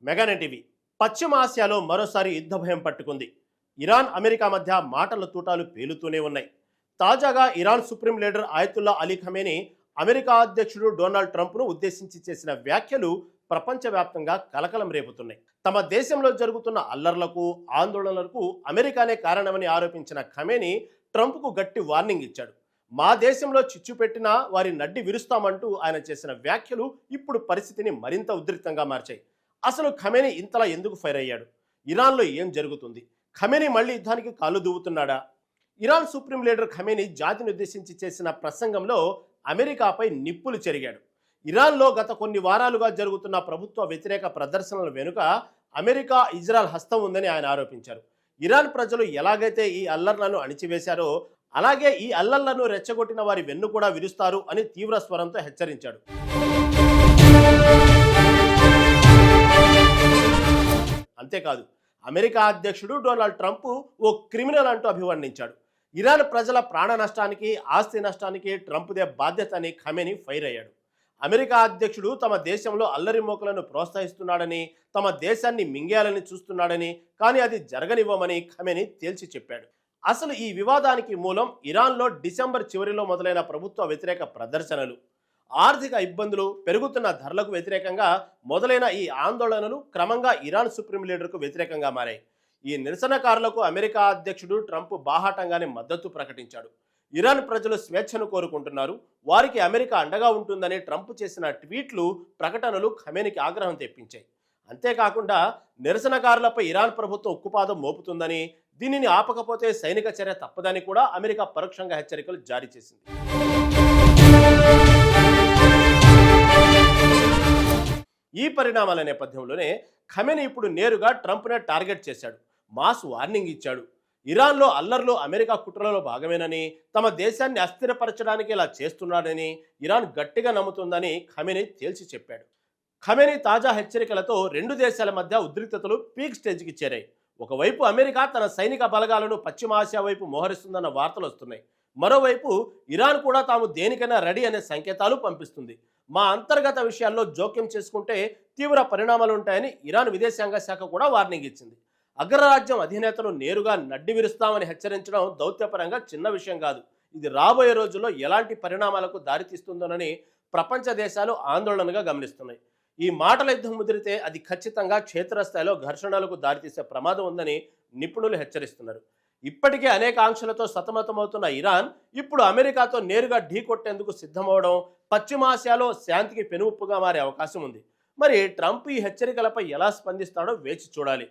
మెగానెట్ TV. పశ్చిమ ఆసియాలో మరోసారి యుద్ధ భయం పట్టుకుంది. ఇరాన్ అమెరికా మధ్య మాటల తూటాలు పేలుతూనే ఉన్నాయి. తాజాగా Iran supreme leader ఆయతుల్లా Ali Khamenei America అధ్యక్షుడు డొనాల్డ్ ట్రంప్ను ఉద్దేశించి చేసిన వ్యాఖ్యలు ప్రపంచవ్యాప్తంగా కలకలం రేపుతున్నాయి. తమ దేశంలో జరుగుతున్న అల్లర్లకు ఆందోళనలకు అమెరికానే కారణమని ఆరోపించిన ఖమేనీ ట్రంప్కు గట్టి వార్నింగ్ ఇచ్చాడు. మా దేశంలో చిచ్చు పెట్టినా వారి నడ్డి విరుస్తామంటూ ఆయన చేసిన వ్యాఖ్యలు ఇప్పుడు పరిస్థితిని మరింత ఉద్రిక్తంగా మార్చాయి. అసలు ఖమేనీ ఇంతలా ఎందుకు ఫైర్ అయ్యాడు? ఇరాన్లో ఏం జరుగుతుంది? ఖమేనీ మళ్ళీ యుద్ధానికి కాలు దువ్వుతున్నాడా? ఇరాన్ సుప్రీం లీడర్ ఖమేనీ జాతిని ఉద్దేశించి చేసిన ప్రసంగంలో అమెరికాపై నిప్పులు చెరిగాడు. ఇరాన్లో గత కొన్ని వారాలుగా జరుగుతున్న ప్రభుత్వ వ్యతిరేక ప్రదర్శనల వెనుక అమెరికా, ఇజ్రాయెల్ హస్తం ఉందని ఆయన ఆరోపించారు. ఇరాన్ ప్రజలు ఎలాగైతే ఈ అల్లర్లను అణిచివేశారో అలాగే ఈ అల్లర్లను రెచ్చగొట్టిన వారి వెన్ను కూడా విరుస్తారు అని తీవ్ర స్వరంతో హెచ్చరించాడు. అంతేకాదు, అమెరికా అధ్యక్షుడు డొనాల్డ్ ట్రంప్ ఓ క్రిమినల్ అంటూ అభివర్ణించాడు. ఇరాన్ ప్రజల ప్రాణ నష్టానికి, ఆస్తి నష్టానికి ట్రంప్దే బాధ్యత అని ఖమేనీ ఫైర్ అయ్యాడు. అమెరికా అధ్యక్షుడు తమ దేశంలో అల్లరి మోకలను ప్రోత్సహిస్తున్నాడని, తమ దేశాన్ని మింగేయాలని చూస్తున్నాడని, కానీ అది జరగనివ్వమని ఖమేనీ తేల్చి చెప్పాడు. అసలు ఈ వివాదానికి మూలం ఇరాన్లో డిసెంబర్ చివరిలో మొదలైన ప్రభుత్వ వ్యతిరేక ప్రదర్శనలు, ఆర్థిక ఇబ్బందులు, పెరుగుతున్న ధరలకు వ్యతిరేకంగా మొదలైన ఈ ఆందోళనలు క్రమంగా ఇరాన్ సుప్రీం లీడర్కు వ్యతిరేకంగా మారాయి. ఈ నిరసనకారులకు అమెరికా అధ్యక్షుడు ట్రంప్ బాహాటంగానే మద్దతు ప్రకటించాడు. ఇరాన్ ప్రజలు స్వేచ్ఛను కోరుకుంటున్నారు, వారికి అమెరికా అండగా ఉంటుందని ట్రంప్ చేసిన ట్వీట్లు, ప్రకటనలు ఖమేనీకి ఆగ్రహం తెప్పించాయి. అంతేకాకుండా నిరసనకారులపై ఇరాన్ ప్రభుత్వం ఉక్కుపాదం మోపుతుందని, దీనిని ఆపకపోతే సైనిక చర్య తప్పదని కూడా అమెరికా పరోక్షంగా హెచ్చరికలు జారీ చేసింది. ఈ పరిణామాల నేపథ్యంలోనే ఖమేనీ ఇప్పుడు నేరుగా ట్రంప్నే టార్గెట్ చేశాడు. మాస్ వార్నింగ్ ఇచ్చాడు. ఇరాన్లో అల్లర్లు అమెరికా కుట్రలో భాగమేనని, తమ దేశాన్ని అస్థిరపరచడానికి ఇలా చేస్తున్నాడని ఇరాన్ గట్టిగా నమ్ముతుందని ఖమేనీ తేల్చి చెప్పాడు. ఖమేనీ తాజా హెచ్చరికలతో రెండు దేశాల మధ్య ఉద్రిక్తతలు పీక్ స్టేజ్కి చేరాయి. ఒకవైపు అమెరికా తన సైనిక బలగాలను పశ్చిమ ఆసియా వైపు మోహరిస్తుందన్న వార్తలు వస్తున్నాయి. మరోవైపు ఇరాన్ కూడా తాము దేనికైనా రెడీ అనే సంకేతాలు పంపిస్తుంది. మా అంతర్గత విషయాల్లో జోక్యం చేసుకుంటే తీవ్ర పరిణామాలు ఉంటాయని ఇరాన్ విదేశాంగ శాఖ కూడా వార్నింగ్ ఇచ్చింది. అగ్రరాజ్యం అధినేతను నేరుగా నడ్డి విరుస్తామని హెచ్చరించడం దౌత్యపరంగా చిన్న విషయం కాదు. ఇది రాబోయే రోజుల్లో ఎలాంటి పరిణామాలకు దారితీస్తుందోనని ప్రపంచ దేశాలు ఆందోళనగా గమనిస్తున్నాయి. ఈ మాటల యుద్ధం ముదిరితే అది ఖచ్చితంగా క్షేత్రస్థాయిలో ఘర్షణలకు దారితీసే ప్రమాదం ఉందని నిపుణులు హెచ్చరిస్తున్నారు. ఇప్పటికే అనేక ఆంక్షలతో సతమతమవుతున్న ఇరాన్ ఇప్పుడు అమెరికాతో నేరుగా ఢీకొట్టేందుకు సిద్ధమవడం పశ్చిమాసియాలో శాంతికి పెనుముప్పుగా మారే అవకాశం ఉంది. మరి ట్రంప్ ఈ హెచ్చరికలపై ఎలా స్పందిస్తాడో వేచి చూడాలి.